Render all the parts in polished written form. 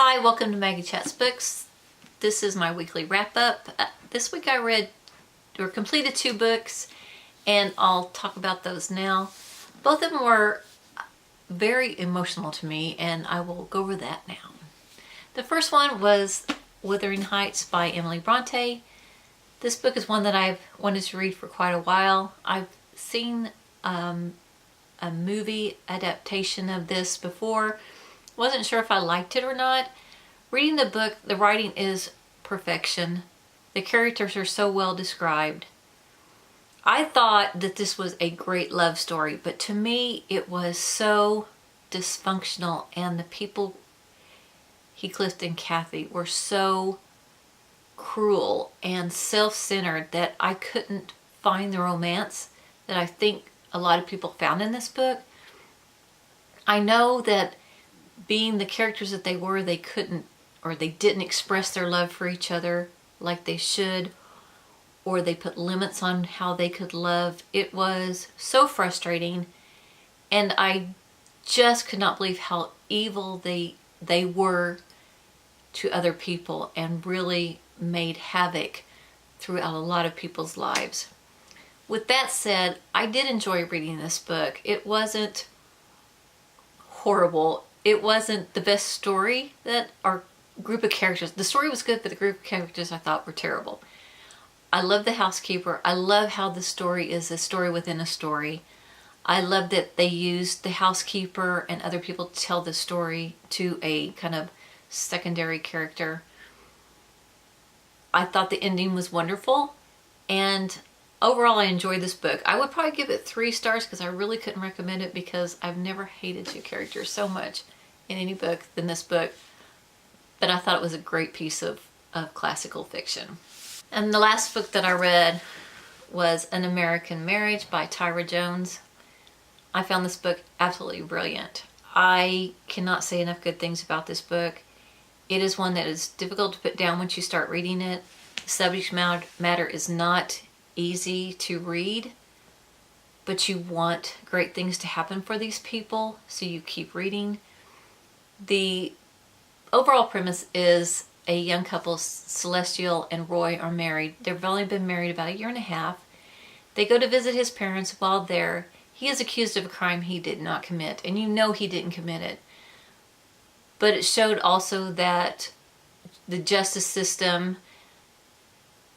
Hi, welcome to Maggie Chats Books. This is my weekly wrap-up. This week I read or completed 2 books, and I'll talk about those now. Both of them were very emotional to me, and I will go over that now. The first one was Wuthering Heights by Emily Bronte. This book is one that I've wanted to read for quite a while. I've seen a movie adaptation of this before. Wasn't sure if I liked it or not. Reading the book, the writing is perfection. The characters are so well described. I thought that this was a great love story, but to me it was so dysfunctional, and the people, Heathcliff and Kathy, were so cruel and self-centered that I couldn't find the romance that I think a lot of people found in this book. I know that being the characters that they were, they couldn't, or they didn't express their love for each other like they should, or they put limits on how they could love. It was so frustrating, and I just could not believe how evil they were to other people and really made havoc throughout a lot of people's lives. With that said, I did enjoy reading this book. It wasn't horrible. It wasn't the best story that our group of characters. The story was good, but the group of characters I thought were terrible. I love the housekeeper. I love how the story is a story within a story. I love that they used the housekeeper and other people to tell the story to a kind of secondary character. I thought the ending was wonderful, and overall I enjoyed this book. I would probably give it 3 stars because I really couldn't recommend it, because I've never hated 2 characters so much in any book than this book. But I thought it was a great piece of classical fiction. And the last book that I read was An American Marriage by Tyra Jones. I found this book absolutely brilliant. I cannot say enough good things about this book. It is one that is difficult to put down once you start reading it. The subject matter is not easy to read, but you want great things to happen for these people, so you keep reading. The overall premise is a young couple, Celestial and Roy, are married. They've only been married about 1.5 years. They go to visit his parents. While there, he is accused of a crime he did not commit, and you know he didn't commit it. But it showed also that the justice system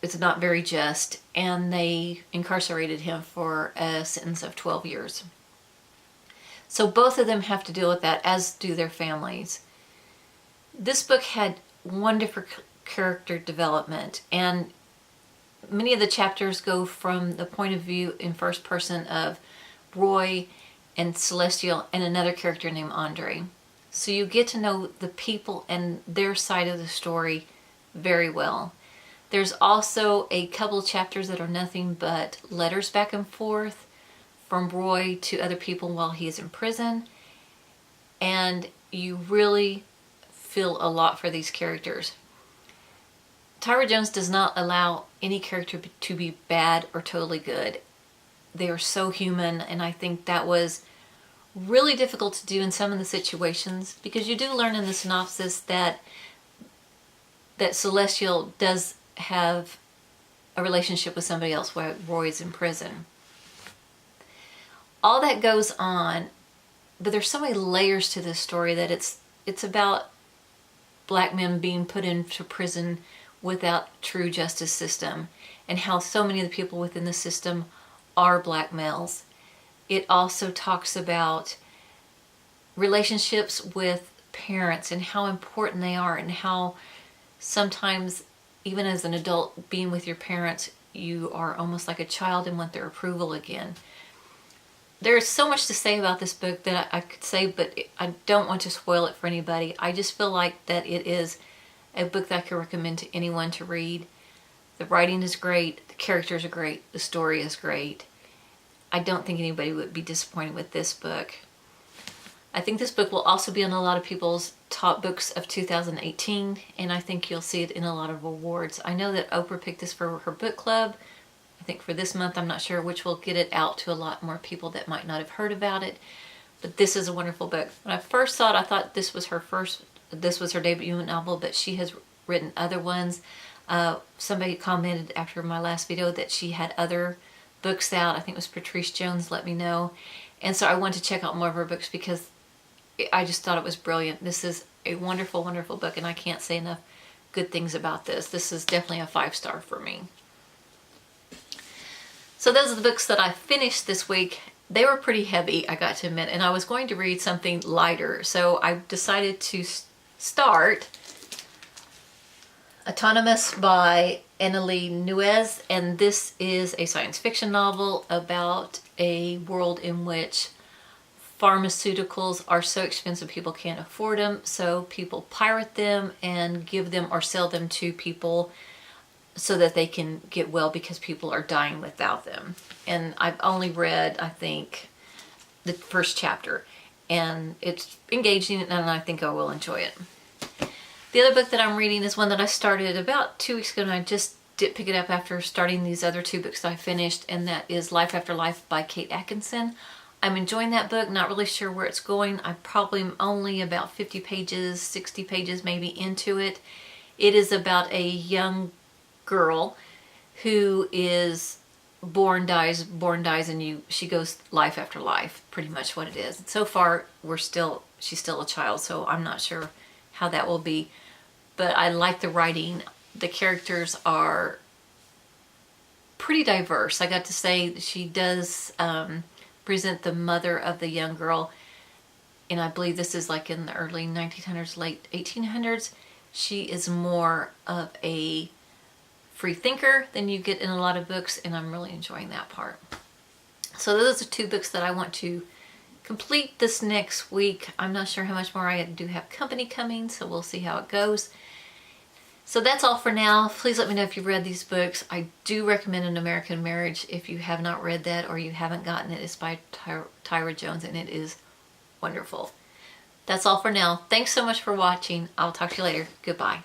is not very just, and they incarcerated him for a sentence of 12 years. So both of them have to deal with that, as do their families. This book had wonderful character development, and many of the chapters go from the point of view in first person of Roy and Celestial and another character named Andre. So you get to know the people and their side of the story very well. There's also a couple chapters that are nothing but letters back and forth from Roy to other people while he is in prison. And you really feel a lot for these characters. Tyra Jones does not allow any character to be bad or totally good. They are so human, and I think that was really difficult to do in some of the situations, because you do learn in the synopsis that Celestial does have a relationship with somebody else while Roy is in prison. All that goes on, but there's so many layers to this story that it's about black men being put into prison without true justice system, and how so many of the people within the system are black males. It also talks about relationships with parents and how important they are, and how sometimes, even as an adult, being with your parents, you are almost like a child and want their approval again. There's so much to say about this book that I could say, but I don't want to spoil it for anybody. I just feel like that it is a book that I could recommend to anyone to read. The writing is great, the characters are great, the story is great. I don't think anybody would be disappointed with this book. I think this book will also be on a lot of people's top books of 2018, and I think you'll see it in a lot of awards. I know that Oprah picked this for her book club. I think for this month, I'm not sure, which will get it out to a lot more people that might not have heard about it. But this is a wonderful book. When I first saw it, I thought this was her first this was her debut novel, but she has written other ones. Somebody commented after my last video that she had other books out. I think it was Patrice Jones let me know. And so I wanted to check out more of her books because I just thought it was brilliant. This is a wonderful, wonderful book, and I can't say enough good things about this. This is definitely a 5-star for me. So those are the books that I finished this week. They were pretty heavy, I got to admit, and I was going to read something lighter. So I decided to start Autonomous by Annalie Nuez, and this is a science fiction novel about a world in which pharmaceuticals are so expensive people can't afford them, so people pirate them and give them or sell them to people so that they can get well because people are dying without them. And I've only read, I think, the first chapter, and it's engaging and I think I will enjoy it. The other book that I'm reading is one that I started about 2 weeks ago, and I just did pick it up after starting these other 2 books that I finished, and that is Life After Life by Kate Atkinson. I'm enjoying that book, not really sure where it's going. I probably am only about 50 pages, 60 pages maybe into it. It is about a young girl who is born, dies, and she goes life after life, pretty much what it is. So far, she's still a child, so I'm not sure how that will be. But I like the writing. The characters are pretty diverse. I got to say she does present the mother of the young girl, and I believe this is like in the early 1900s, late 1800s. She is more of a free thinker than you get in a lot of books, and I'm really enjoying that part. So those are 2 books that I want to complete this next week. I'm not sure how much more. I do have company coming, so we'll see how it goes. So that's all for now. Please let me know if you've read these books. I do recommend An American Marriage if you have not read that or you haven't gotten it. It's by Tyra Jones, and it is wonderful. That's all for now. Thanks so much for watching. I'll talk to you later. Goodbye.